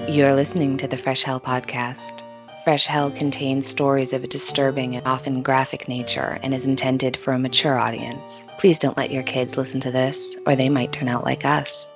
You're listening to the Fresh Hell podcast. Fresh Hell contains stories of a disturbing and often graphic nature and is intended for a mature audience. Please don't let your kids listen to this, or they might turn out like us.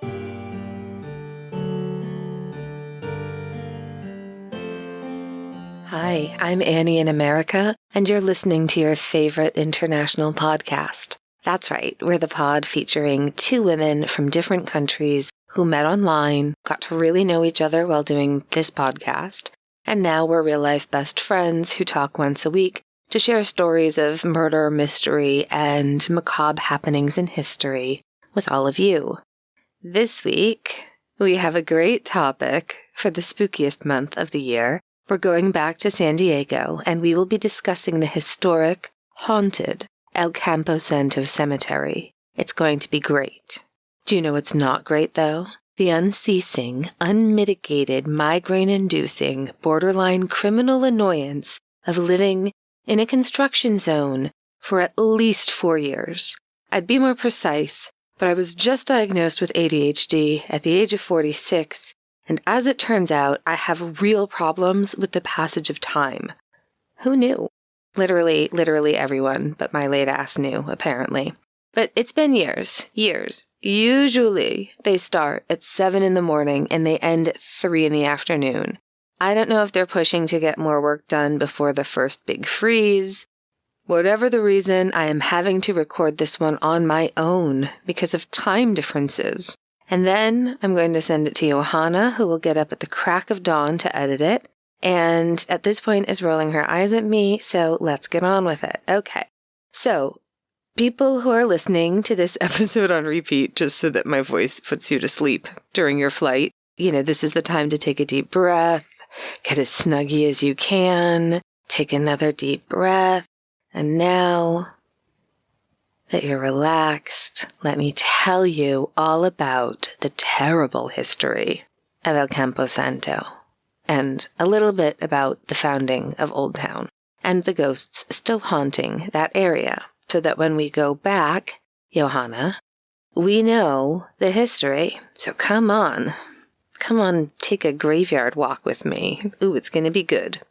Hi, I'm Annie in America, and you're listening to your favorite international podcast. That's right, we're the pod featuring two women from different countries who met online, got to really know each other while doing this podcast, and now we're real-life best friends who talk once a week to share stories of murder, mystery, and macabre happenings in history with all of you. This week, we have a great topic for the spookiest month of the year. We're going back to San Diego, and we will be discussing the historic, haunted El Campo Santo Cemetery. It's going to be great. Do you know what's not great, though? The unceasing, unmitigated, migraine-inducing, borderline criminal annoyance of living in a construction zone for at least 4 years. I'd be more precise, but I was just diagnosed with ADHD at the age of 46, and as it turns out, I have real problems with the passage of time. Who knew? Literally everyone but my late ass knew, apparently. But it's been years. Usually, they start at 7 in the morning and they end at 3 in the afternoon. I don't know if they're pushing to get more work done before the first big freeze. Whatever the reason, I am having to record this one on my own because of time differences. And then I'm going to send it to Johanna, who will get up at the crack of dawn to edit it. And at this point is rolling her eyes at me, so let's get on with it. Okay. So, people who are listening to this episode on repeat just so that my voice puts you to sleep during your flight, this is the time to take a deep breath, get as snuggy as you can, take another deep breath, and now that you're relaxed, let me tell you all about the terrible history of El Campo Santo, and a little bit about the founding of Old Town, and the ghosts still haunting that area, so that when we go back, Johanna, we know the history. So come on, take a graveyard walk with me. Ooh, it's going to be good.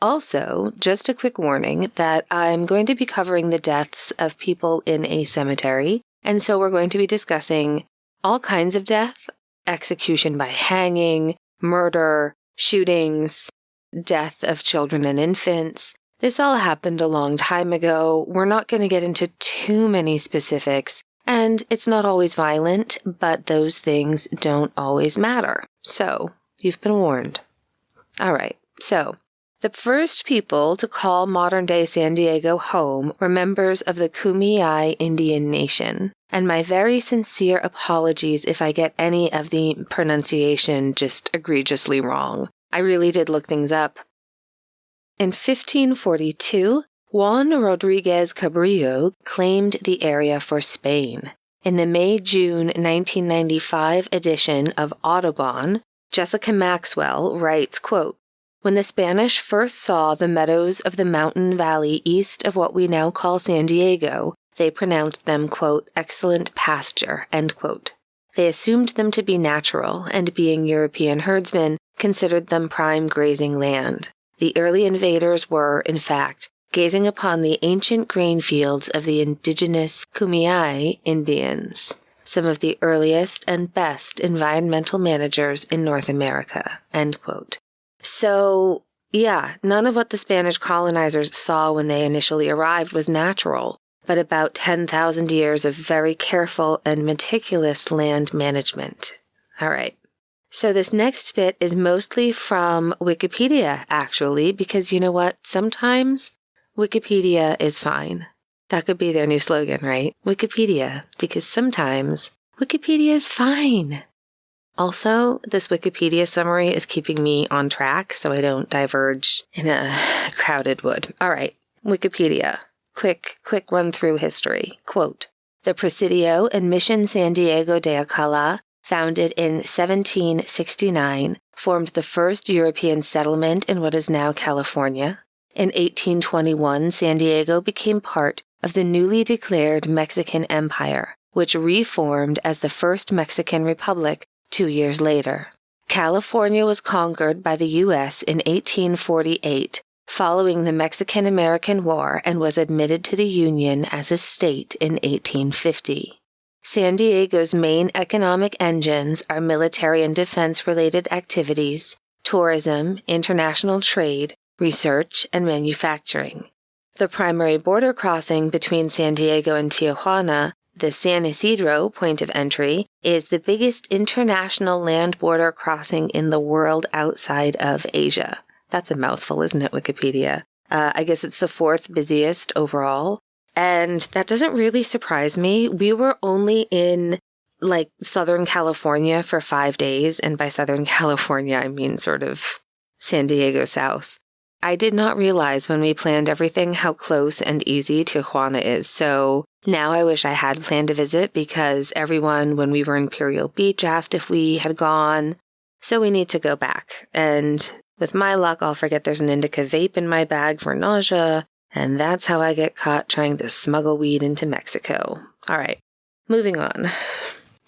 Also, just a quick warning that I'm going to be covering the deaths of people in a cemetery, and so we're going to be discussing all kinds of death, execution by hanging, murder, shootings, death of children and infants. This all happened a long time ago. We're not going to get into too many specifics, and it's not always violent, but those things don't always matter. So, you've been warned. All right, so the first people to call modern-day San Diego home were members of the Kumeyaay Indian Nation, and my very sincere apologies if I get any of the pronunciation just egregiously wrong. I really did look things up. In 1542, Juan Rodriguez Cabrillo claimed the area for Spain. In the May-June 1995 edition of Audubon, Jessica Maxwell writes, quote, "When the Spanish first saw the meadows of the mountain valley east of what we now call San Diego, they pronounced them, quote, excellent pasture, end quote. They assumed them to be natural, and being European herdsmen, considered them prime grazing land. The early invaders were, in fact, gazing upon the ancient grain fields of the indigenous Kumeyaay Indians, some of the earliest and best environmental managers in North America, end quote." So, yeah, none of what the Spanish colonizers saw when they initially arrived was natural, but about 10,000 years of very careful and meticulous land management. All right. So this next bit is mostly from Wikipedia, actually, because you know what? Sometimes Wikipedia is fine. That could be their new slogan, right? Wikipedia, because sometimes Wikipedia is fine. Also, this Wikipedia summary is keeping me on track so I don't diverge in a crowded wood. All right, Wikipedia. Quick run through history. Quote, "The Presidio and Mission San Diego de Alcalá, founded in 1769, formed the first European settlement in what is now California. In 1821, San Diego became part of the newly declared Mexican Empire, which reformed as the First Mexican Republic 2 years later. California was conquered by the U.S. in 1848 following the Mexican-American War and was admitted to the Union as a state in 1850. San Diego's main economic engines are military and defense-related activities, tourism, international trade, research, and manufacturing. The primary border crossing between San Diego and Tijuana, the San Isidro point of entry, is the biggest international land border crossing in the world outside of Asia. That's a mouthful, isn't it, Wikipedia? I guess it's the 4th busiest overall. And that doesn't really surprise me. We were only in, Southern California for 5 days. And by Southern California, I mean sort of San Diego South. I did not realize when we planned everything how close and easy Tijuana is. So now I wish I had planned a visit because everyone, when we were in Imperial Beach, asked if we had gone. So we need to go back. And with my luck, I'll forget there's an indica vape in my bag for nausea. And that's how I get caught trying to smuggle weed into Mexico. All right, moving on.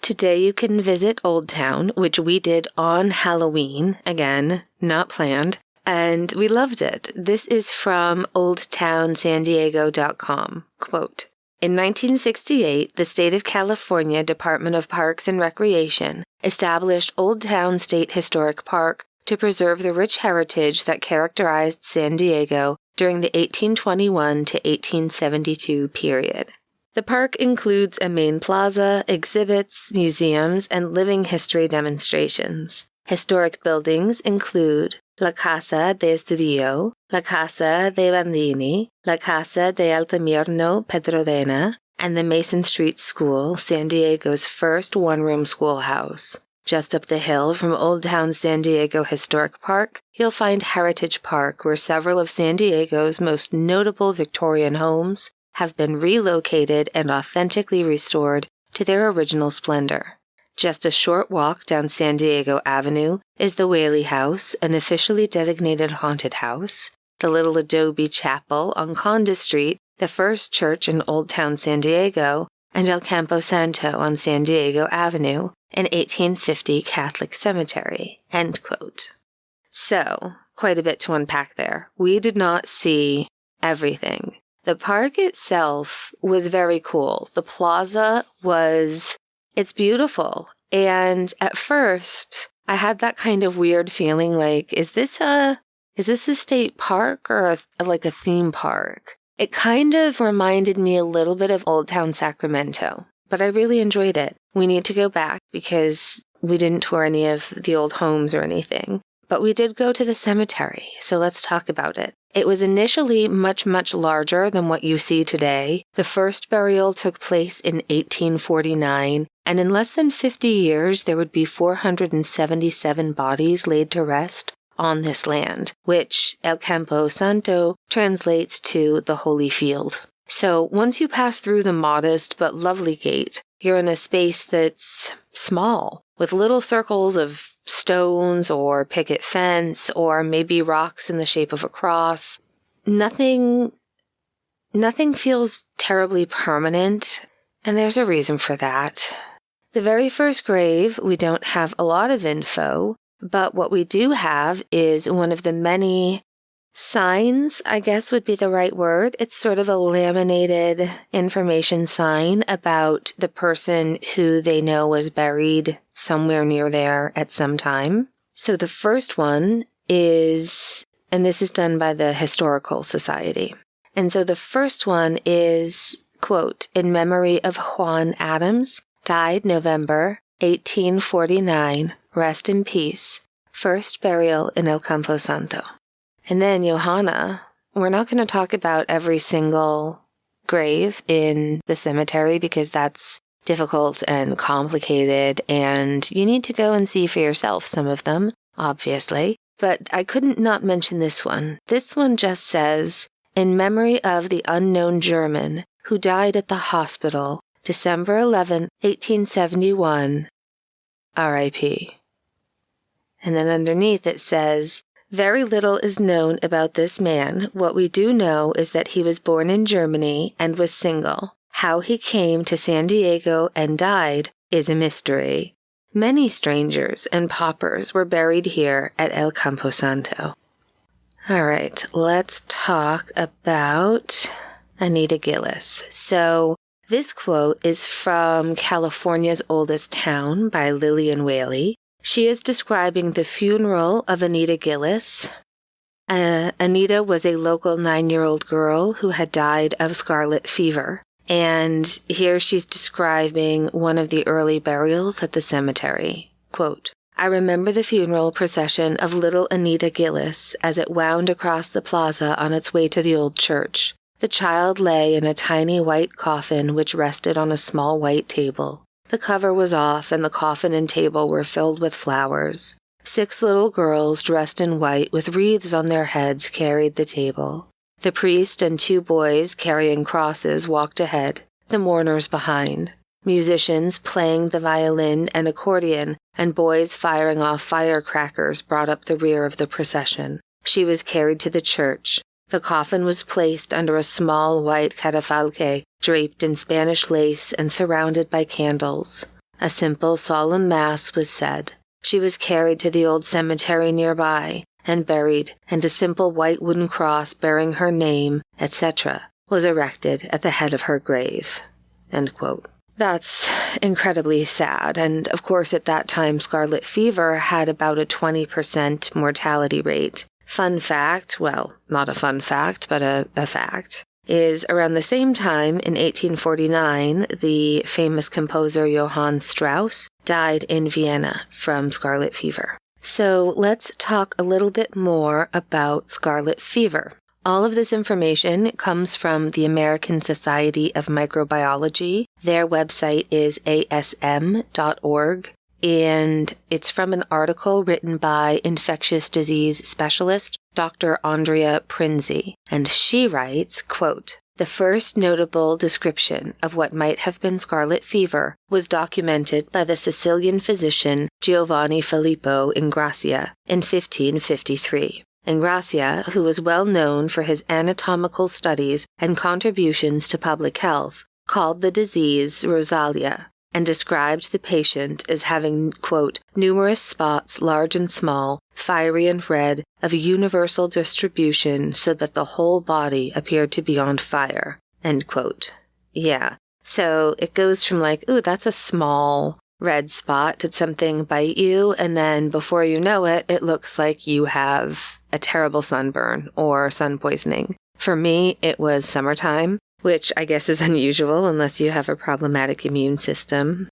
Today you can visit Old Town, which we did on Halloween. Again, not planned. And we loved it. This is from oldtownsandiego.com. Quote, in 1968, the State of California Department of Parks and Recreation established Old Town State Historic Park to preserve the rich heritage that characterized San Diego during the 1821 to 1872 period. The park includes a main plaza, exhibits, museums, and living history demonstrations. Historic buildings include La Casa de Estudio, La Casa de Bandini, La Casa de Altamirano Pedrodena, and the Mason Street School, San Diego's first one-room schoolhouse. Just up the hill from Old Town San Diego Historic Park, you'll find Heritage Park, where several of San Diego's most notable Victorian homes have been relocated and authentically restored to their original splendor. Just a short walk down San Diego Avenue is the Whaley House, an officially designated haunted house, the Little Adobe Chapel on Conda Street, the first church in Old Town San Diego, and El Campo Santo on San Diego Avenue, an 1850 Catholic cemetery. End quote. So, quite a bit to unpack there. We did not see everything. The park itself was very cool. The plaza it's beautiful. And at first, I had that kind of weird feeling like, is this a state park or a theme park? It kind of reminded me a little bit of Old Town Sacramento, but I really enjoyed it. We need to go back because we didn't tour any of the old homes or anything, but we did go to the cemetery, so let's talk about it. It was initially much, much larger than what you see today. The first burial took place in 1849, and in less than 50 years, there would be 477 bodies laid to rest on this land, which El Campo Santo translates to the Holy Field. So once you pass through the modest but lovely gate, you're in a space that's small, with little circles of stones or picket fence or maybe rocks in the shape of a cross. Nothing feels terribly permanent, and there's a reason for that. The very first grave, we don't have a lot of info, but what we do have is one of the many signs, I guess would be the right word. It's sort of a laminated information sign about the person who they know was buried somewhere near there at some time. So the first one is, and this is done by the Historical Society. And so the first one is, quote, in memory of Juan Adams, died November 1849, rest in peace, first burial in El Campo Santo. And then Johanna, we're not going to talk about every single grave in the cemetery because that's difficult and complicated, and you need to go and see for yourself some of them, obviously. But I couldn't not mention this one. This one just says, in memory of the unknown German who died at the hospital, December 11, 1871, R.I.P. And then underneath it says, very little is known about this man. What we do know is that he was born in Germany and was single. How he came to San Diego and died is a mystery. Many strangers and paupers were buried here at El Campo Santo. All right, let's talk about Anita Gillis. So this quote is from California's Oldest Town by Lillian Whaley. She is describing the funeral of Anita Gillis. Anita was a local 9-year-old girl who had died of scarlet fever. And here she's describing one of the early burials at the cemetery. Quote, I remember the funeral procession of little Anita Gillis as it wound across the plaza on its way to the old church. The child lay in a tiny white coffin which rested on a small white table. The cover was off and the coffin and table were filled with flowers. 6 little girls dressed in white with wreaths on their heads carried the table. The priest and 2 boys carrying crosses walked ahead, the mourners behind. Musicians playing the violin and accordion and boys firing off firecrackers brought up the rear of the procession. She was carried to the church. The coffin was placed under a small white catafalque draped in Spanish lace and surrounded by candles. A simple, solemn mass was said. She was carried to the old cemetery nearby and buried, and a simple white wooden cross bearing her name, etc., was erected at the head of her grave. End quote. That's incredibly sad, and of course at that time scarlet fever had about a 20% mortality rate. Fun fact, well, not a fun fact, but a fact, is around the same time in 1849, the famous composer Johann Strauss died in Vienna from scarlet fever. So let's talk a little bit more about scarlet fever. All of this information comes from the American Society of Microbiology. Their website is asm.org, and it's from an article written by infectious disease specialist Dr. Andrea Prinzi. And she writes, quote, the first notable description of what might have been scarlet fever was documented by the Sicilian physician Giovanni Filippo Ingrassia in 1553. Ingrassia, who was well known for his anatomical studies and contributions to public health, called the disease Rosalia, and described the patient as having, quote, numerous spots, large and small, fiery and red, of universal distribution so that the whole body appeared to be on fire, end quote. Yeah, so it goes from like, ooh, that's a small red spot, did something bite you? And then before you know it, it looks like you have a terrible sunburn or sun poisoning. For me, it was summertime, which I guess is unusual unless you have a problematic immune system,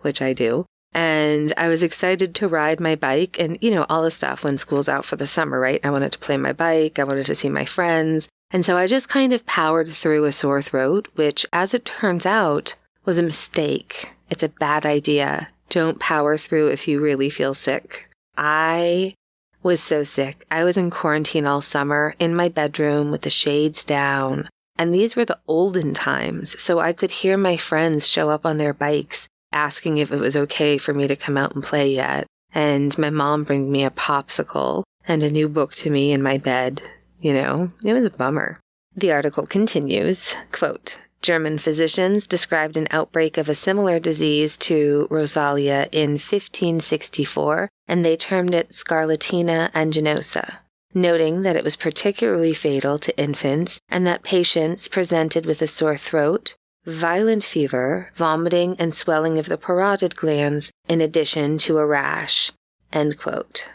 which I do. And I was excited to ride my bike and, all the stuff when school's out for the summer, right? I wanted to play my bike. I wanted to see my friends. And so I just kind of powered through a sore throat, which, as it turns out, was a mistake. It's a bad idea. Don't power through if you really feel sick. I was so sick. I was in quarantine all summer in my bedroom with the shades down. And these were the olden times, so I could hear my friends show up on their bikes asking if it was okay for me to come out and play yet. And my mom bring me a popsicle and a new book to me in my bed. It was a bummer. The article continues, quote, German physicians described an outbreak of a similar disease to Rosalia in 1564, and they termed it scarlatina anginosa, noting that it was particularly fatal to infants and that patients presented with a sore throat, violent fever, vomiting, and swelling of the parotid glands, in addition to a rash. End quote.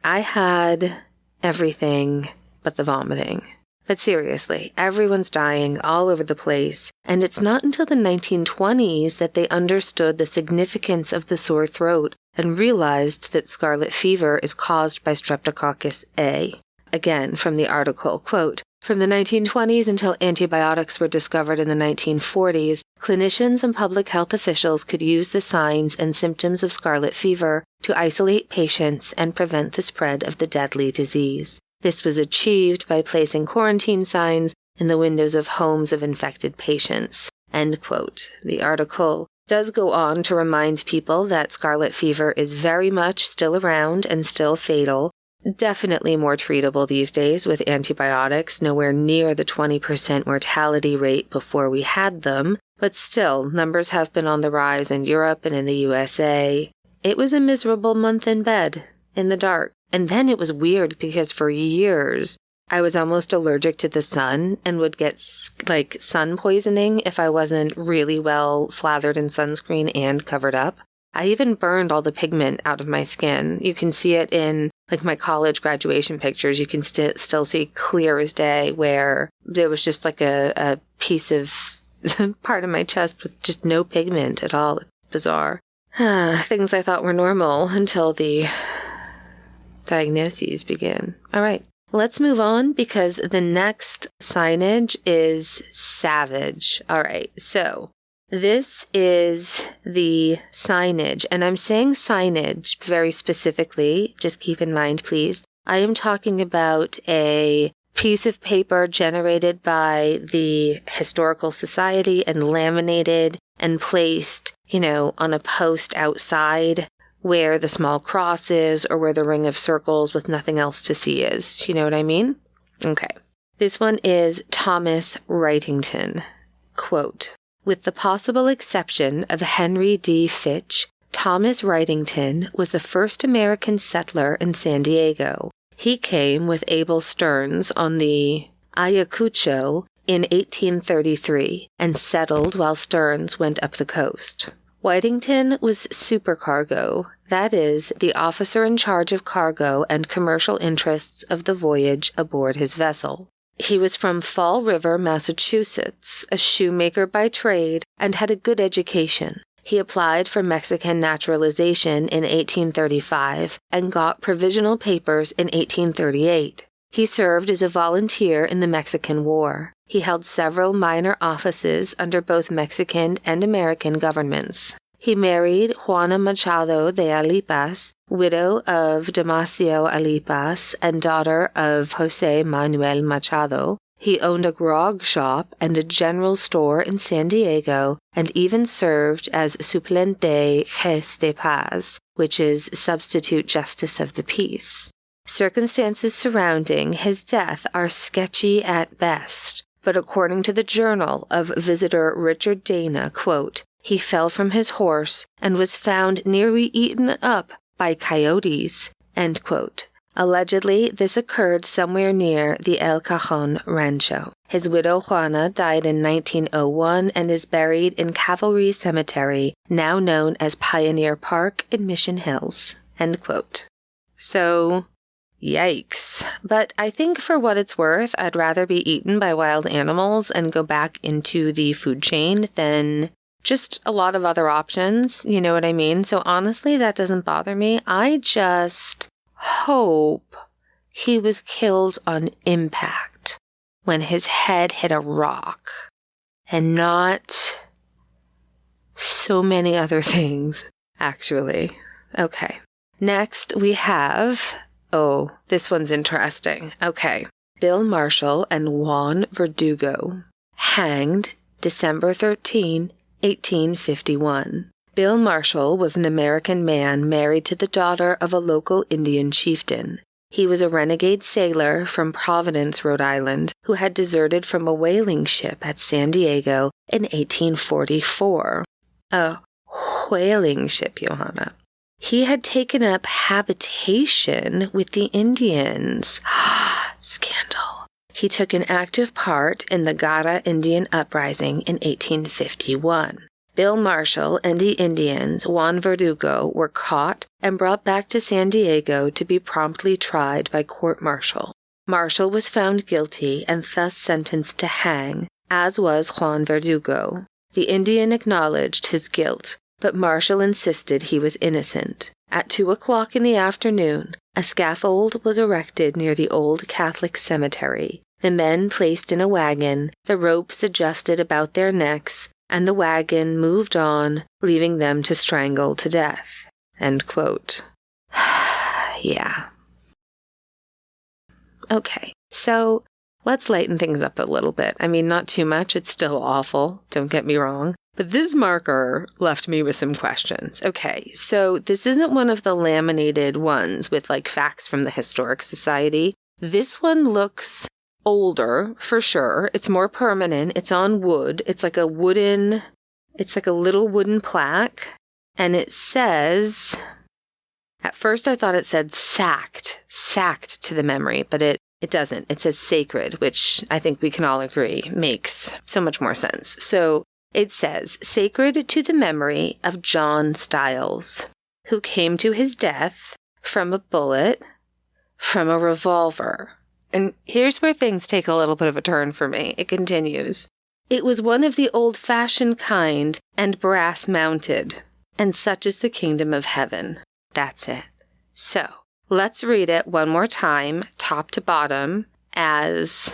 I had everything but the vomiting. But seriously, everyone's dying all over the place, and it's not until the 1920s that they understood the significance of the sore throat and realized that scarlet fever is caused by Streptococcus A. Again, from the article, quote, from the 1920s until antibiotics were discovered in the 1940s, clinicians and public health officials could use the signs and symptoms of scarlet fever to isolate patients and prevent the spread of the deadly disease. This was achieved by placing quarantine signs in the windows of homes of infected patients. End quote. The article does go on to remind people that scarlet fever is very much still around and still fatal. Definitely more treatable these days with antibiotics, nowhere near the 20% mortality rate before we had them, but still, numbers have been on the rise in Europe and in the USA. it was a miserable month in bed, in the dark. And then it was weird because for years, I was almost allergic to the sun and would get like sun poisoning if I wasn't really well slathered in sunscreen and covered up. I even burned all the pigment out of my skin. You can see it in like my college graduation pictures. You can still see clear as day where there was just like a piece of part of my chest with just no pigment at all. It's bizarre. Things I thought were normal until the diagnoses began. All right. Let's move on because the next signage is savage. All right, so this is the signage, and I'm saying signage very specifically. Just keep in mind, please. I am talking about a piece of paper generated by the Historical Society and laminated and placed, on a post outside where the small cross is or where the ring of circles with nothing else to see is. You know what I mean? Okay. This one is Thomas Wrightington. Quote, "With the possible exception of Henry D. Fitch, Thomas Wrightington was the first American settler in San Diego. He came with Abel Stearns on the Ayacucho in 1833 and settled while Stearns went up the coast. Whitington was supercargo, that is, the officer in charge of cargo and commercial interests of the voyage aboard his vessel. He was from Fall River, Massachusetts, a shoemaker by trade, and had a good education. He applied for Mexican naturalization in 1835 and got provisional papers in 1838. He served as a volunteer in the Mexican War. He held several minor offices under both Mexican and American governments. He married Juana Machado de Alipas, widow of Damasio Alipas and daughter of José Manuel Machado. He owned a grog shop and a general store in San Diego and even served as suplente juez de paz, which is substitute justice of the peace. Circumstances surrounding his death are sketchy at best, but according to the journal of visitor Richard Dana, quote, he fell from his horse and was found nearly eaten up by coyotes, end quote. Allegedly, this occurred somewhere near the El Cajon Rancho. His widow Juana died in 1901 and is buried in Cavalry Cemetery, now known as Pioneer Park in Mission Hills, end quote. So, yikes. But I think for what it's worth, I'd rather be eaten by wild animals and go back into the food chain than just a lot of other options, you know what I mean? So honestly, that doesn't bother me. I just hope he was killed on impact when his head hit a rock and not so many other things, actually. Okay. Next, we have... Oh, this one's interesting. Okay. Bill Marshall and Juan Verdugo, hanged December 13, 1851. Bill Marshall was an American man married to the daughter of a local Indian chieftain. He was a renegade sailor from Providence, Rhode Island, who had deserted from a whaling ship at San Diego in 1844. A whaling ship, Johanna. He had taken up habitation with the Indians. Scandal. He took an active part in the Gara Indian Uprising in 1851. Bill Marshall and the Indians, Juan Verdugo, were caught and brought back to San Diego to be promptly tried by court-martial. Marshall was found guilty and thus sentenced to hang, as was Juan Verdugo. The Indian acknowledged his guilt, but Marshall insisted he was innocent. At 2:00 in the afternoon, a scaffold was erected near the old Catholic cemetery. The men placed in a wagon, the ropes adjusted about their necks, and the wagon moved on, leaving them to strangle to death. End quote. Yeah. Okay, so let's lighten things up a little bit. I mean, not too much. It's still awful. Don't get me wrong. But this marker left me with some questions. Okay, so this isn't one of the laminated ones with like facts from the Historic Society. This one looks older, for sure. It's more permanent. It's on wood. It's like a little wooden plaque. And it says, At first I thought it said sacked to the memory, but it doesn't. It says sacred, which I think we can all agree makes so much more sense. So it says, sacred to the memory of John Stiles, who came to his death from a bullet from a revolver. And here's where things take a little bit of a turn for me. It continues. It was one of the old-fashioned kind and brass-mounted, and such is the kingdom of heaven. That's it. So, let's read it one more time, top to bottom, as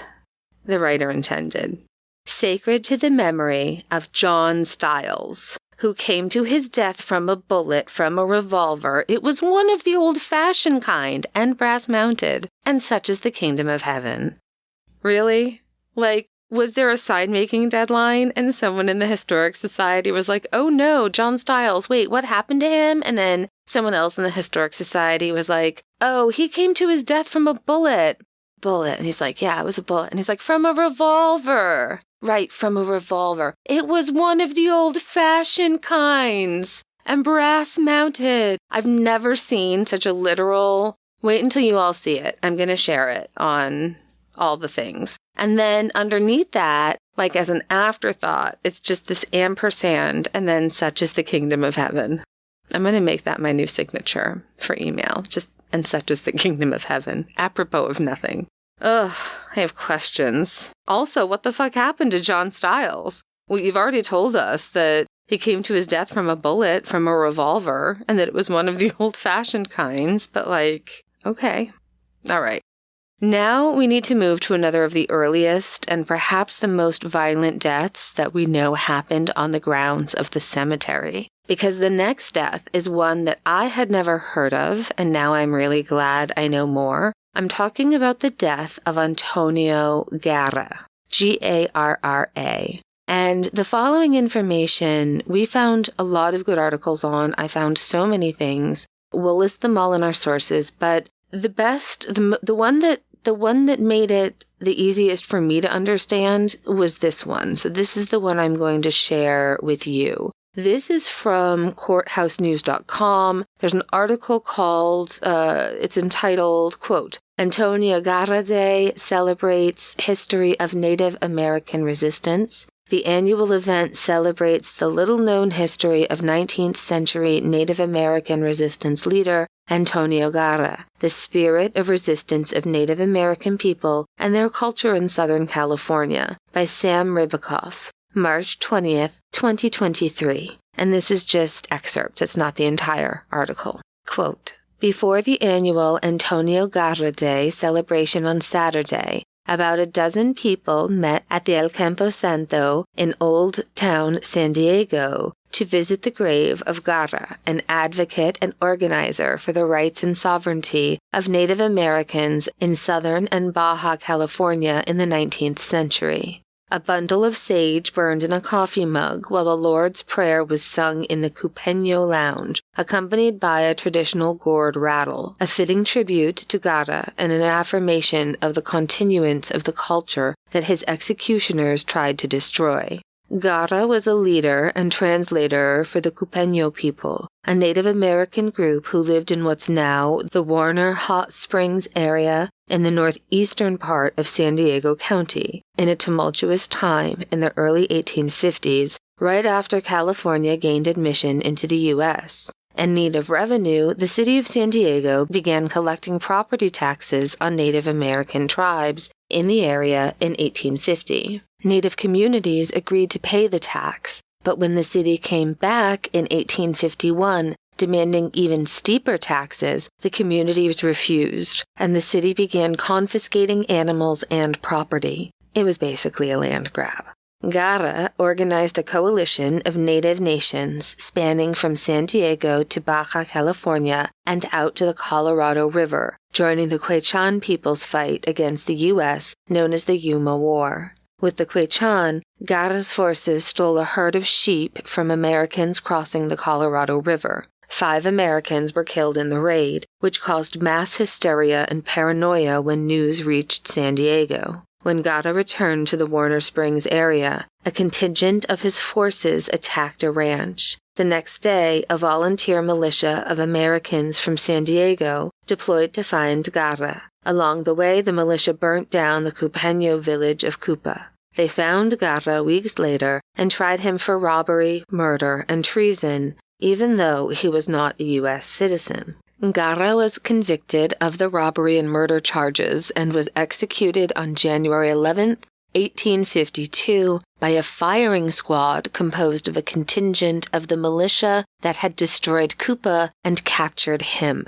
the writer intended. Sacred to the memory of John Stiles, who came to his death from a bullet from a revolver. It was one of the old-fashioned kind and brass-mounted, and such is the kingdom of heaven. Really? Like, was there a sign-making deadline and someone in the Historic Society was like, oh no, John Stiles, wait, what happened to him? And then someone else in the Historic Society was like, oh, he came to his death from a bullet. And he's like, yeah, it was a bullet. And he's like, from a revolver. Right, from a revolver. It was one of the old-fashioned kinds and brass-mounted. I've never seen such a literal... Wait until you all see it. I'm going to share it on all the things. And then underneath that, like as an afterthought, it's just this ampersand, and then such is the kingdom of heaven. I'm going to make that my new signature for email. Just, and such is the kingdom of heaven. Apropos of nothing. Ugh, I have questions. Also, what the fuck happened to John Stiles? Well, you've already told us that he came to his death from a bullet from a revolver, and that it was one of the old-fashioned kinds, but like, okay. All right. Now we need to move to another of the earliest and perhaps the most violent deaths that we know happened on the grounds of the cemetery. Because the next death is one that I had never heard of, and now I'm really glad I know more. I'm talking about the death of Antonio Garra, Garra. And the following information, we found a lot of good articles on. I found so many things. We'll list them all in our sources, but the best, the one that made it the easiest for me to understand was this one. So this is the one I'm going to share with you. This is from courthousenews.com. There's an article called, it's entitled, quote, Antonio Garra Day celebrates history of Native American resistance. The annual event celebrates the little-known history of 19th century Native American resistance leader Antonio Garra, the spirit of resistance of Native American people and their culture in Southern California, by Sam Ribicoff, March 20th, 2023. And this is just excerpts, it's not the entire article. Quote, before the annual Antonio Garra Day celebration on Saturday, about a dozen people met at the El Campo Santo in Old Town San Diego to visit the grave of Garra, an advocate and organizer for the rights and sovereignty of Native Americans in Southern and Baja California in the 19th century. A bundle of sage burned in a coffee mug while the Lord's Prayer was sung in the Cupeño Lounge, accompanied by a traditional gourd rattle, a fitting tribute to Garra and an affirmation of the continuance of the culture that his executioners tried to destroy. Garra was a leader and translator for the Cupeño people, a Native American group who lived in what's now the Warner Hot Springs area in the northeastern part of San Diego County, in a tumultuous time in the early 1850s, right after California gained admission into the U.S. In need of revenue, the city of San Diego began collecting property taxes on Native American tribes in the area in 1850. Native communities agreed to pay the tax, but when the city came back in 1851, demanding even steeper taxes, the communities refused, and the city began confiscating animals and property. It was basically a land grab. Garra organized a coalition of native nations spanning from San Diego to Baja California and out to the Colorado River, joining the Quechan people's fight against the U.S., known as the Yuma War. With the Quechan, Garra's forces stole a herd of sheep from Americans crossing the Colorado River. 5 Americans were killed in the raid, which caused mass hysteria and paranoia when news reached San Diego. when Gara returned to the Warner Springs area, a contingent of his forces attacked a ranch. The next day, a volunteer militia of Americans from San Diego deployed to find Gara. Along the way, the militia burnt down the Cupeño village of Cupa. They found Gara weeks later and tried him for robbery, murder, and treason, even though he was not a U.S. citizen. Gara was convicted of the robbery and murder charges and was executed on January 11th, 1852, by a firing squad composed of a contingent of the militia that had destroyed Cupa and captured him.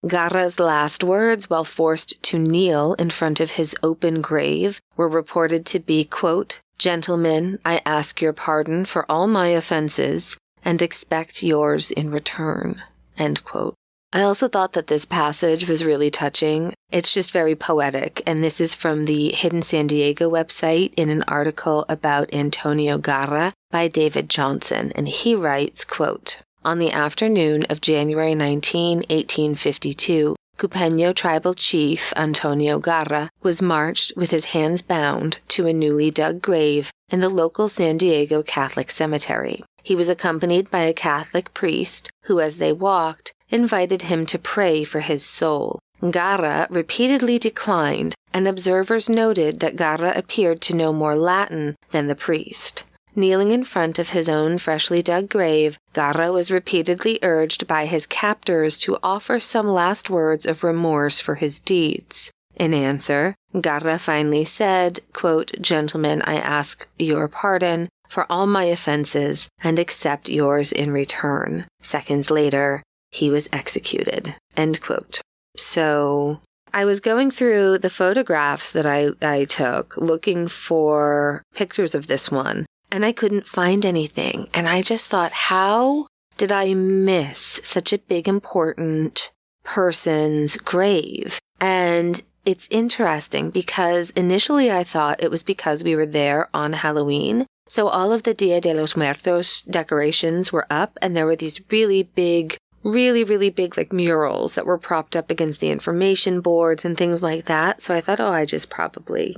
Gara's last words while forced to kneel in front of his open grave were reported to be, quote, "Gentlemen, I ask your pardon for all my offenses and expect yours in return," end quote. I also thought that this passage was really touching. It's just very poetic, and this is from the Hidden San Diego website in an article about Antonio Gara by David Johnson, and he writes, quote, "On the afternoon of January 19, 1852, Cupeño tribal chief Antonio Gara was marched with his hands bound to a newly dug grave in the local San Diego Catholic cemetery. He was accompanied by a Catholic priest who, as they walked, invited him to pray for his soul. Gara repeatedly declined, and observers noted that Gara appeared to know more Latin than the priest. Kneeling in front of his own freshly dug grave, Gara was repeatedly urged by his captors to offer some last words of remorse for his deeds. In answer, Gara finally said, quote, "Gentlemen, I ask your pardon for all my offenses and accept yours in return." Seconds later, he was executed, end quote. So I was going through the photographs that I took looking for pictures of this one, and I couldn't find anything. And I just thought, how did I miss such a big, important person's grave? And it's interesting because initially I thought it was because we were there on Halloween. So all of the Dia de los Muertos decorations were up, and there were these really big like murals that were propped up against the information boards and things like that. So I thought, I just probably,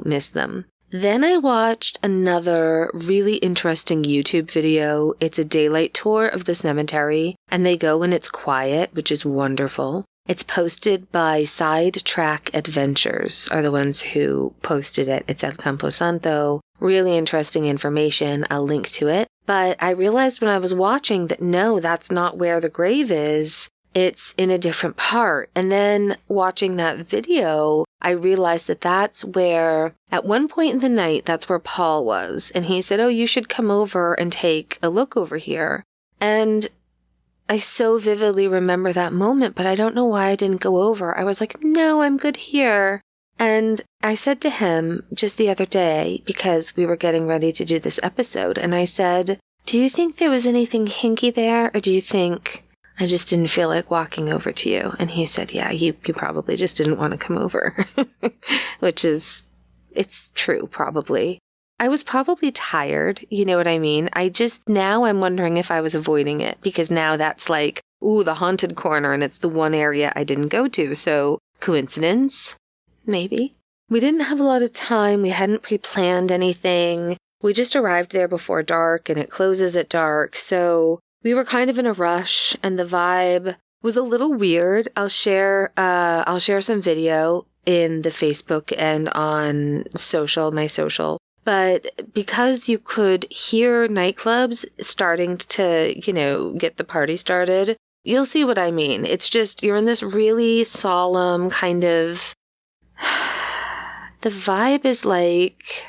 missed them. Then I watched another really interesting YouTube video. It's a daylight tour of the cemetery, and they go when it's quiet, which is wonderful. It's posted by Sidetrack Adventures, are the ones who posted it. It's at Campo Santo. Really interesting information. I'll link to it. But I realized when I was watching that no, that's not where the grave is. It's in a different part. And then watching that video, I realized that that's where, at one point in the night, that's where Paul was. And he said, you should come over and take a look over here. And I so vividly remember that moment, but I don't know why I didn't go over. I was like, no, I'm good here. And I said to him just the other day, because we were getting ready to do this episode, and I said, do you think there was anything hinky there, or do you think I just didn't feel like walking over to you? And he said, yeah, you probably just didn't want to come over, which is, it's true, probably. I was probably tired, you know what I mean? Now I'm wondering if I was avoiding it, because now that's like, the haunted corner, and it's the one area I didn't go to, so coincidence? Maybe. We didn't have a lot of time. We hadn't pre-planned anything. We just arrived there before dark, and it closes at dark. So we were kind of in a rush, and the vibe was a little weird. I'll share some video in the Facebook and on my social. But because you could hear nightclubs starting to, get the party started, you'll see what I mean. It's just, you're in this really solemn kind of, the vibe is like,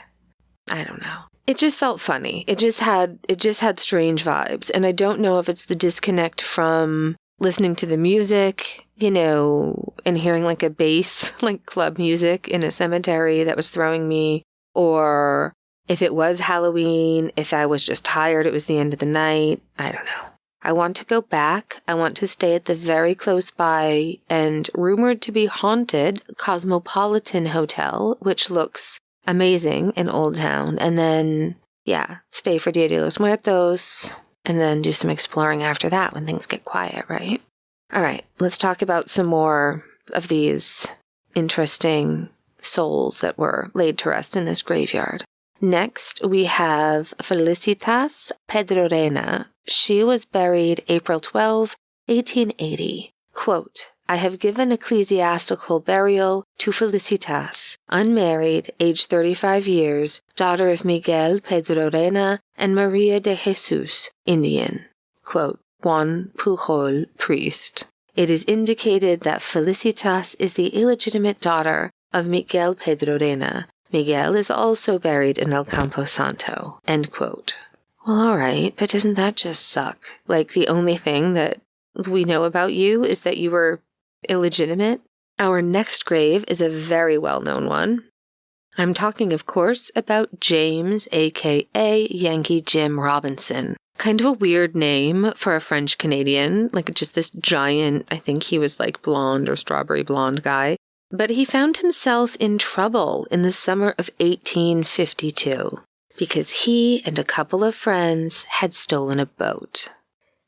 I don't know. It just felt funny. It just had strange vibes. And I don't know if it's the disconnect from listening to the music, and hearing like a bass, like club music in a cemetery that was throwing me, or if it was Halloween, if I was just tired, it was the end of the night. I don't know. I want to go back. I want to stay at the very close by and rumored to be haunted Cosmopolitan Hotel, which looks amazing in Old Town. And then, stay for Dia de los Muertos, and then do some exploring after that when things get quiet, right? All right, let's talk about some more of these interesting souls that were laid to rest in this graveyard. Next, we have Felicitas Pedrorena. She was buried April 12, 1880. Quote, I have given ecclesiastical burial to Felicitas, unmarried, age 35 years, daughter of Miguel Pedrorena and Maria de Jesus, Indian. Quote, Juan Pujol, priest. It is indicated that Felicitas is the illegitimate daughter of Miguel Pedrorena. Miguel is also buried in El Campo Santo. End quote. Well, all right, but doesn't that just suck? Like, the only thing that we know about you is that you were illegitimate? Our next grave is a very well-known one. I'm talking, of course, about James, a.k.a. Yankee Jim Robinson. Kind of a weird name for a French Canadian, like just this giant, I think he was like blonde or strawberry blonde guy. But he found himself in trouble in the summer of 1852 because he and a couple of friends had stolen a boat.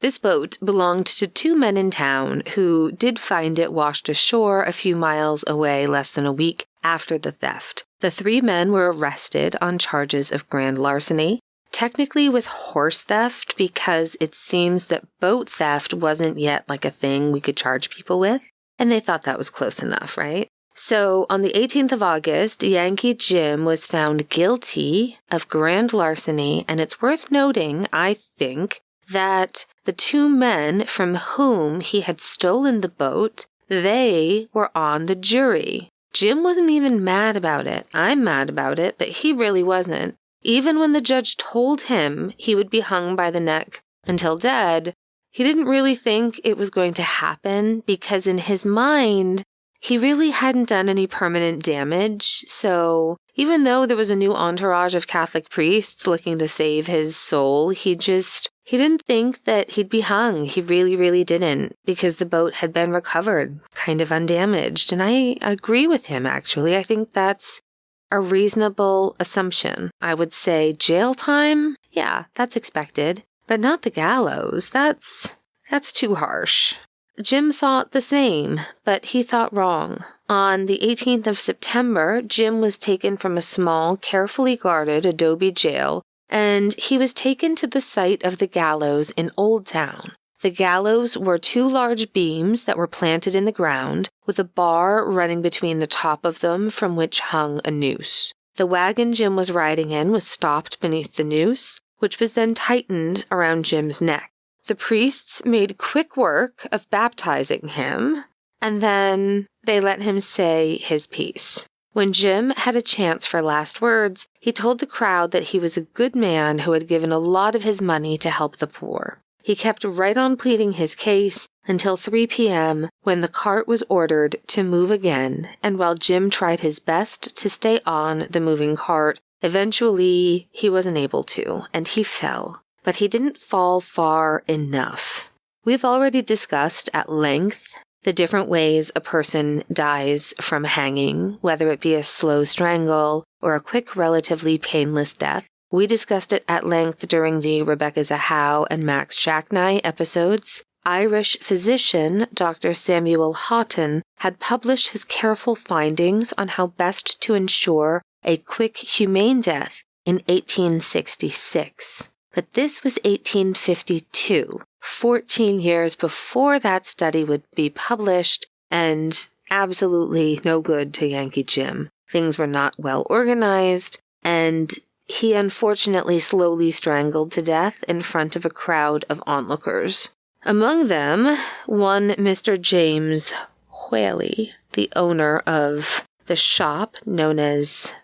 This boat belonged to two men in town who did find it washed ashore a few miles away less than a week after the theft. The three men were arrested on charges of grand larceny, technically with horse theft because it seems that boat theft wasn't yet like a thing we could charge people with, and they thought that was close enough, right? So on the 18th of August, Yankee Jim was found guilty of grand larceny, and it's worth noting, I think, that the two men from whom he had stolen the boat, they were on the jury. Jim wasn't even mad about it. I'm mad about it, but he really wasn't. Even when the judge told him he would be hung by the neck until dead, he didn't really think it was going to happen because in his mind, he really hadn't done any permanent damage. So even though there was a new entourage of Catholic priests looking to save his soul, he didn't think that he'd be hung. He really, really didn't, because the boat had been recovered, kind of undamaged. And I agree with him, actually. I think that's a reasonable assumption. I would say jail time? Yeah, that's expected. But not the gallows. That's too harsh. Jim thought the same, but he thought wrong. On the 18th of September, Jim was taken from a small, carefully guarded adobe jail, and he was taken to the site of the gallows in Old Town. The gallows were two large beams that were planted in the ground, with a bar running between the top of them from which hung a noose. The wagon Jim was riding in was stopped beneath the noose, which was then tightened around Jim's neck. The priests made quick work of baptizing him, and then they let him say his piece. When Jim had a chance for last words, he told the crowd that he was a good man who had given a lot of his money to help the poor. He kept right on pleading his case until 3 p.m. when the cart was ordered to move again, and while Jim tried his best to stay on the moving cart, eventually he wasn't able to, and he fell. But he didn't fall far enough. We've already discussed at length the different ways a person dies from hanging, whether it be a slow strangle or a quick, relatively painless death. We discussed it at length during the Rebecca Zahow and Max Shacknai episodes. Irish physician Dr. Samuel Houghton had published his careful findings on how best to ensure a quick, humane death in 1866. But this was 1852, 14 years before that study would be published, and absolutely no good to Yankee Jim. Things were not well organized, and he unfortunately slowly strangled to death in front of a crowd of onlookers. Among them, one Mr. James Whaley, the owner of the shop known as,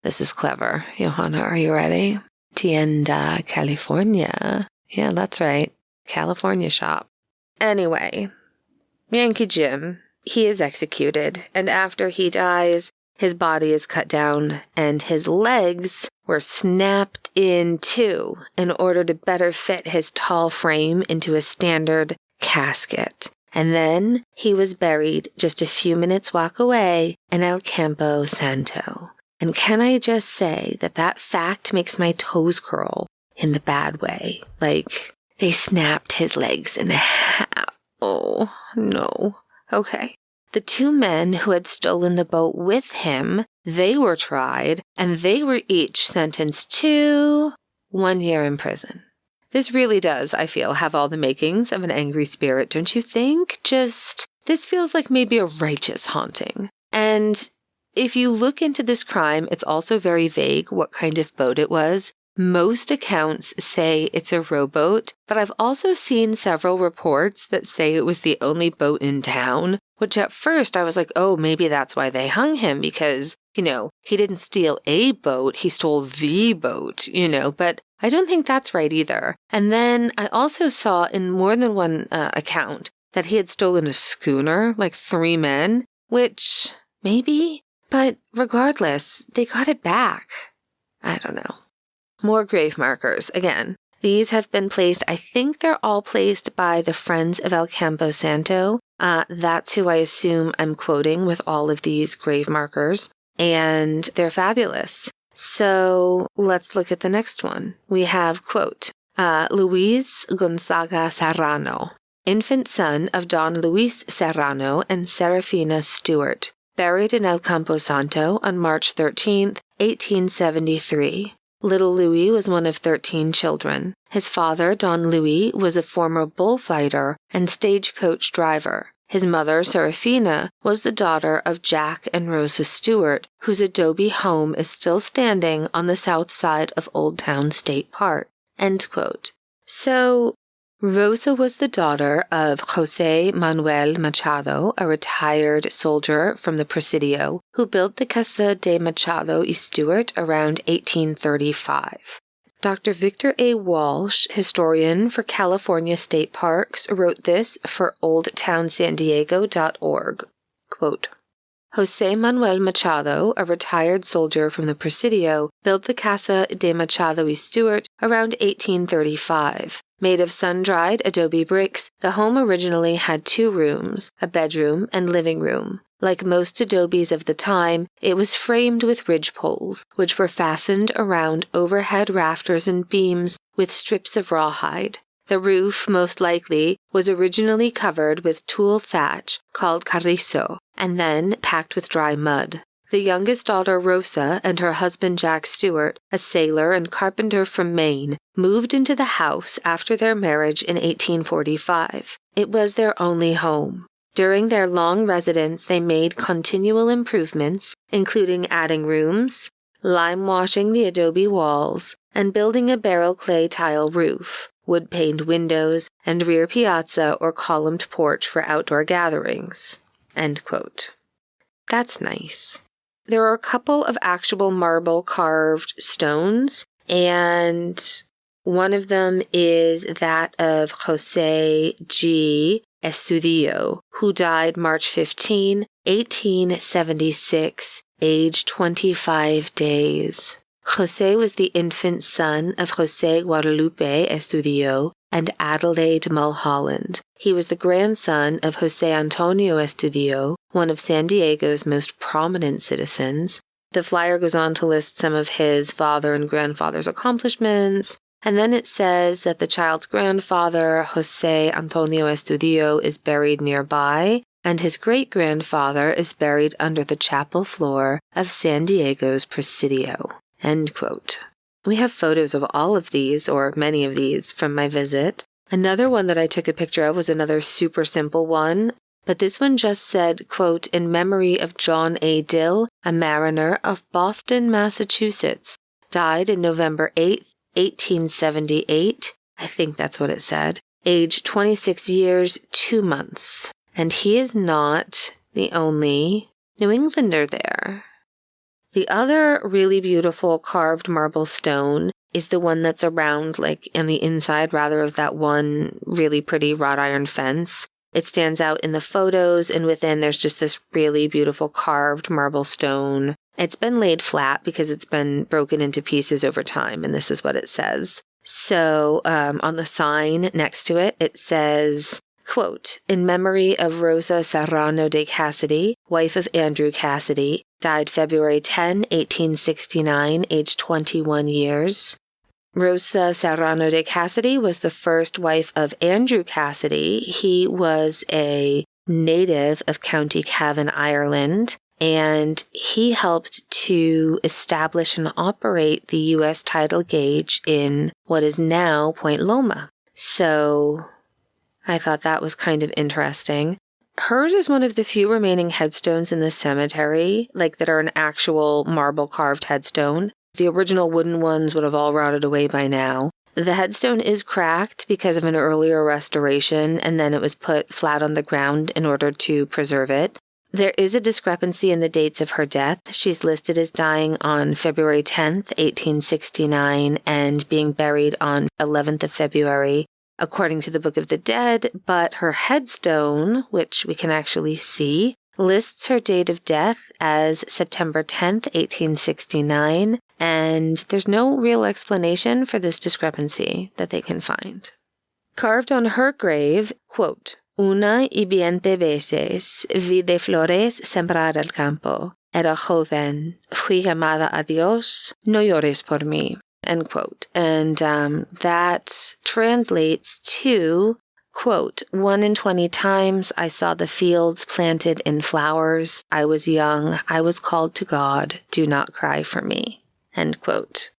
this is clever, Johanna, are you ready? Tienda California. Yeah, that's right. California shop. Anyway, Yankee Jim, he is executed, and after he dies, his body is cut down, and his legs were snapped in two in order to better fit his tall frame into a standard casket. And then he was buried just a few minutes' walk away in El Campo Santo. And can I just say that fact makes my toes curl in the bad way? Like, they snapped his legs in half. Oh, no. Okay. The two men who had stolen the boat with him, they were tried, and they were each sentenced to 1 year in prison. This really does, I feel, have all the makings of an angry spirit, don't you think? This feels like maybe a righteous haunting. And if you look into this crime, it's also very vague what kind of boat it was. Most accounts say it's a rowboat, but I've also seen several reports that say it was the only boat in town, which at first I was like, oh, maybe that's why they hung him because, he didn't steal a boat, he stole the boat, but I don't think that's right either. And then I also saw in more than one account that he had stolen a schooner, like 3 men, which maybe, but regardless, they got it back. I don't know. More grave markers. Again, these have been placed, I think they're all placed by the Friends of El Campo Santo. That's who I assume I'm quoting with all of these grave markers. And they're fabulous. So let's look at the next one. We have, quote, Luis Gonzaga Serrano, infant son of Don Luis Serrano and Serafina Stewart, buried in El Campo Santo on March 13th, 1873. Little Louis was one of 13 children. His father, Don Louis, was a former bullfighter and stagecoach driver. His mother, Serafina, was the daughter of Jack and Rosa Stewart, whose adobe home is still standing on the south side of Old Town State Park. End quote. So, Rosa was the daughter of José Manuel Machado, a retired soldier from the Presidio, who built the Casa de Machado y Stewart around 1835. Dr. Victor A. Walsh, historian for California State Parks, wrote this for oldtownsandiego.org. Quote, José Manuel Machado, a retired soldier from the Presidio, built the Casa de Machado y Stewart around 1835. Made of sun-dried adobe bricks, the home originally had 2 rooms, a bedroom and living room. Like most adobes of the time, it was framed with ridgepoles, which were fastened around overhead rafters and beams with strips of rawhide. The roof, most likely, was originally covered with tule thatch called carrizo, and then packed with dry mud. The youngest daughter, Rosa, and her husband, Jack Stewart, a sailor and carpenter from Maine, moved into the house after their marriage in 1845. It was their only home. During their long residence, they made continual improvements, including adding rooms, lime-washing the adobe walls, and building a barrel clay tile roof, wood-paned windows, and rear piazza or columned porch for outdoor gatherings. End quote. That's nice. There are a couple of actual marble carved stones, and one of them is that of José G. Estudillo, who died March 15, 1876, aged 25 days. José was the infant son of José Guadalupe Estudillo and Adelaide Mulholland. He was the grandson of José Antonio Estudillo, one of San Diego's most prominent citizens. The flyer goes on to list some of his father and grandfather's accomplishments, and then it says that the child's grandfather, José Antonio Estudillo, is buried nearby, and his great-grandfather is buried under the chapel floor of San Diego's Presidio. End quote. We have photos of all of these, or many of these, from my visit. Another one that I took a picture of was another super simple one, but this one just said, quote, in memory of John A. Dill, a mariner of Boston, Massachusetts, died in November 8th, 1878, I think that's what it said, age 26 years, 2 months. And he is not the only New Englander there. The other really beautiful carved marble stone is the one that's around, like, on the inside, rather, of that one really pretty wrought iron fence. It stands out in the photos, and within there's just this really beautiful carved marble stone. It's been laid flat because it's been broken into pieces over time, and this is what it says. So, on the sign next to it, it says, quote, in memory of Rosa Serrano de Cassidy, wife of Andrew Cassidy, died February 10, 1869, aged 21 years. Rosa Serrano de Cassidy was the first wife of Andrew Cassidy. He was a native of County Cavan, Ireland, and he helped to establish and operate the U.S. tidal gauge in what is now Point Loma. So I thought that was kind of interesting. Hers is one of the few remaining headstones in the cemetery, that are an actual marble carved headstone. The original wooden ones would have all rotted away by now. The headstone is cracked because of an earlier restoration, and then it was put flat on the ground in order to preserve it. There is a discrepancy in the dates of her death. She's listed as dying on February 10th, 1869, and being buried on 11th of February, according to the Book of the Dead, but her headstone, which we can actually see, lists her date of death as September 10th, 1869, and there's no real explanation for this discrepancy that they can find. Carved on her grave, quote, "Una y veinte veces vi de flores sembrar el campo. Era joven. Fui llamada a Dios. No llores por mí." End quote. And that translates to, quote, "1 in 20 times I saw the fields planted in flowers. I was young. I was called to God. Do not cry for me." End quote.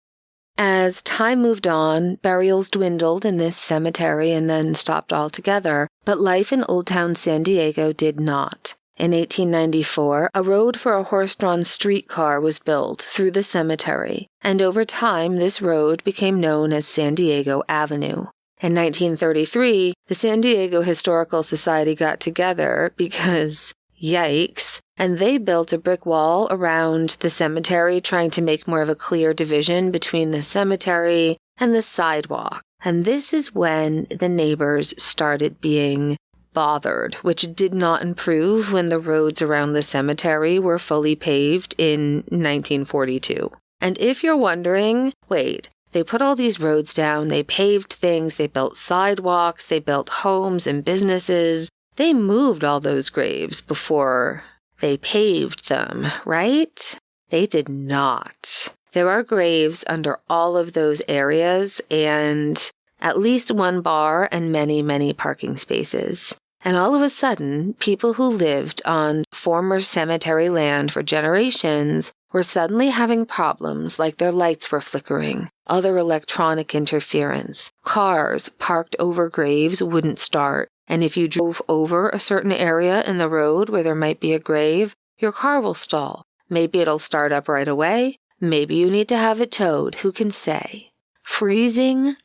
As time moved on, burials dwindled in this cemetery and then stopped altogether, but life in Old Town San Diego did not. In 1894, a road for a horse-drawn streetcar was built through the cemetery, and over time this road became known as San Diego Avenue. In 1933, the San Diego Historical Society got together because, yikes, and they built a brick wall around the cemetery, trying to make more of a clear division between the cemetery and the sidewalk. And this is when the neighbors started being bothered, which did not improve when the roads around the cemetery were fully paved in 1942. And if you're wondering, wait, they put all these roads down, they paved things, they built sidewalks, they built homes and businesses. They moved all those graves before they paved them, right? They did not. There are graves under all of those areas and at least one bar and many, many parking spaces. And all of a sudden, people who lived on former cemetery land for generations were suddenly having problems, like their lights were flickering, other electronic interference. Cars parked over graves wouldn't start, and if you drove over a certain area in the road where there might be a grave, your car will stall. Maybe it'll start up right away. Maybe you need to have it towed. Who can say? Freezing,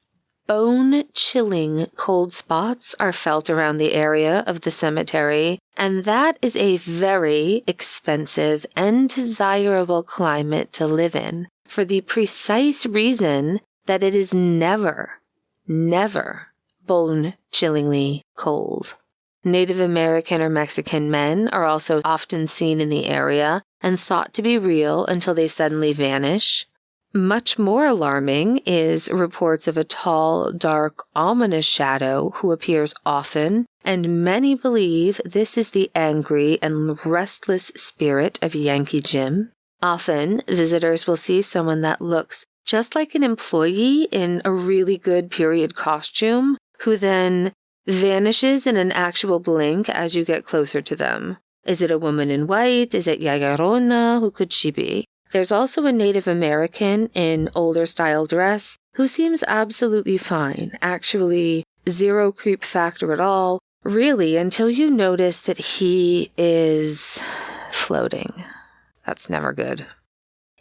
bone-chilling cold spots are felt around the area of the cemetery, and that is a very expensive and desirable climate to live in for the precise reason that it is never bone-chillingly cold. Native American or Mexican men are also often seen in the area and thought to be real until they suddenly vanish. Much more alarming is reports of a tall, dark, ominous shadow who appears often, and many believe this is the angry and restless spirit of Yankee Jim. Often, visitors will see someone that looks just like an employee in a really good period costume, who then vanishes in an actual blink as you get closer to them. Is it a woman in white? Is it Yagarona? Who could she be? There's also a Native American in older style dress who seems absolutely fine, actually zero creep factor at all, really, until you notice that he is floating. That's never good.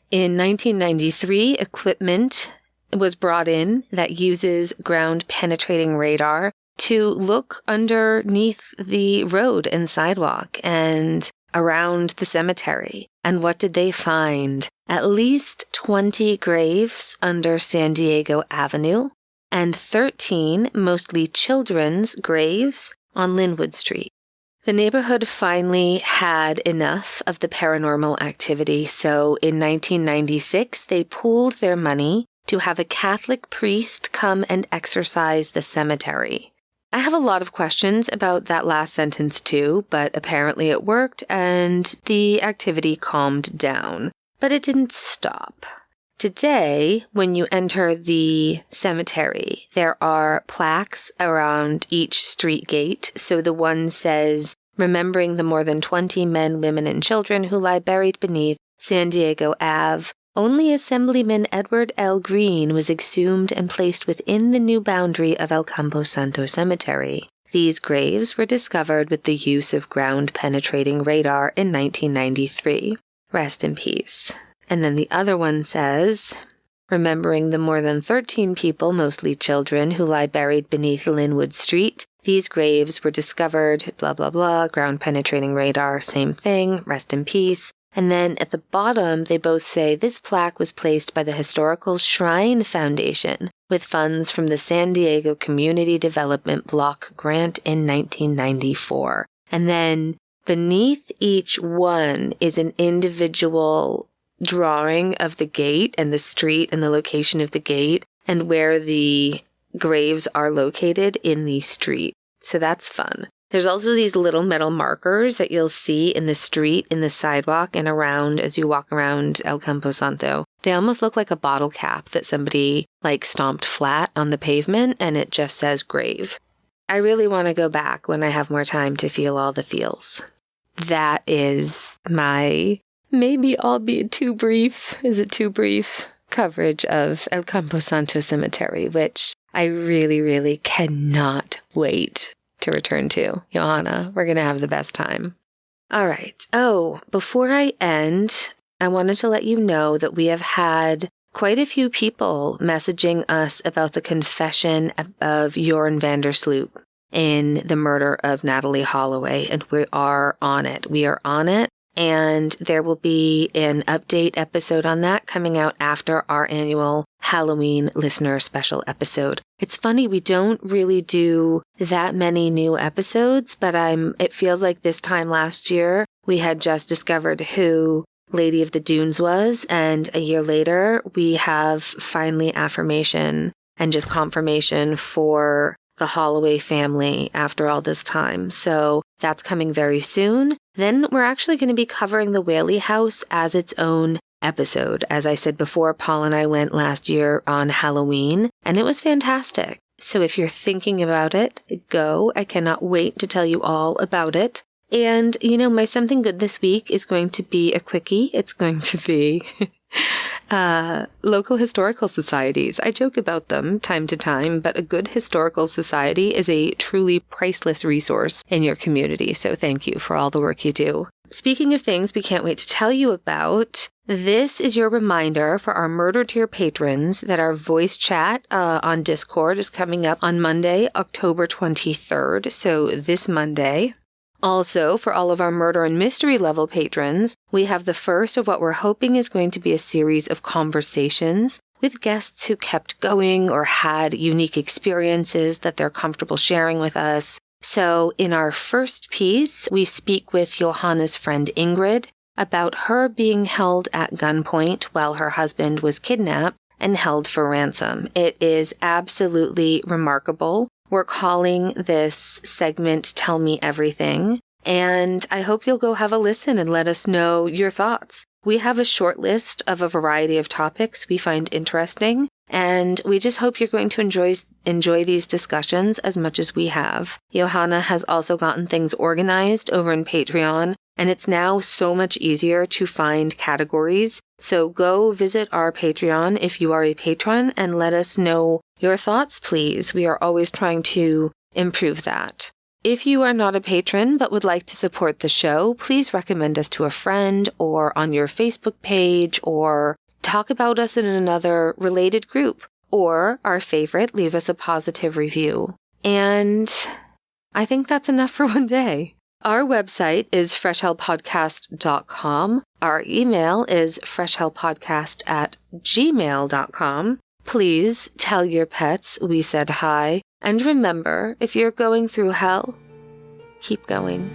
In 1993, equipment was brought in that uses ground-penetrating radar to look underneath the road and sidewalk and around the cemetery. And what did they find? At least 20 graves under San Diego Avenue and 13, mostly children's, graves on Linwood Street. The neighborhood finally had enough of the paranormal activity, so in 1996 they pooled their money to have a Catholic priest come and exorcise the cemetery. I have a lot of questions about that last sentence too, but apparently it worked and the activity calmed down. But it didn't stop. Today, when you enter the cemetery, there are plaques around each street gate. So the one says, remembering the more than 20 men, women, and children who lie buried beneath San Diego Ave, only Assemblyman Edward L. Green was exhumed and placed within the new boundary of El Campo Santo Cemetery. These graves were discovered with the use of ground-penetrating radar in 1993. Rest in peace. And then the other one says, remembering the more than 13 people, mostly children, who lie buried beneath Linwood Street. These graves were discovered, blah, blah, blah, ground-penetrating radar, same thing, rest in peace. And then at the bottom, they both say this plaque was placed by the Historical Shrine Foundation with funds from the San Diego Community Development Block Grant in 1994. And then beneath each one is an individual drawing of the gate and the street and the location of the gate and where the graves are located in the street. So that's fun. There's also these little metal markers that you'll see in the street, in the sidewalk, and around as you walk around El Campo Santo. They almost look like a bottle cap that somebody stomped flat on the pavement, and it just says grave. I really want to go back when I have more time to feel all the feels. That is my maybe albeit too brief, coverage of El Campo Santo Cemetery, which I really, really cannot wait to return to. Johanna, we're going to have the best time. All right. Oh, before I end, I wanted to let you know that we have had quite a few people messaging us about the confession of Joran van der Sloot in the murder of Natalie Holloway, and we are on it. And there will be an update episode on that coming out after our annual Halloween listener special episode. It's funny, we don't really do that many new episodes, but it feels like this time last year we had just discovered who Lady of the Dunes was, and a year later we have finally affirmation and just confirmation for the Holloway family after all this time. So that's coming very soon. Then we're actually going to be covering the Whaley House as its own episode. As I said before, Paul and I went last year on Halloween, and it was fantastic. So if you're thinking about it, go. I cannot wait to tell you all about it. And, my something good this week is going to be a quickie. It's going to be local historical societies. I joke about them time to time, but a good historical society is a truly priceless resource in your community. So thank you for all the work you do. Speaking of things we can't wait to tell you about, this is your reminder for our Murder Tier patrons that our voice chat on Discord is coming up on Monday, October 23rd. So this Monday. Also, for all of our murder and mystery level patrons, we have the first of what we're hoping is going to be a series of conversations with guests who kept going or had unique experiences that they're comfortable sharing with us. So in our first piece, we speak with Johanna's friend Ingrid about her being held at gunpoint while her husband was kidnapped and held for ransom. It is absolutely remarkable. We're calling this segment Tell Me Everything, and I hope you'll go have a listen and let us know your thoughts. We have a short list of a variety of topics we find interesting, and we just hope you're going to enjoy these discussions as much as we have. Johanna has also gotten things organized over in Patreon, and it's now so much easier to find categories. So go visit our Patreon if you are a patron and let us know your thoughts, please. We are always trying to improve that. If you are not a patron but would like to support the show, please recommend us to a friend or on your Facebook page, or talk about us in another related group, or our favorite, leave us a positive review. And I think that's enough for one day. Our website is freshhellpodcast.com. Our email is freshhellpodcast@gmail.com. Please tell your pets we said hi. And remember, if you're going through hell, keep going.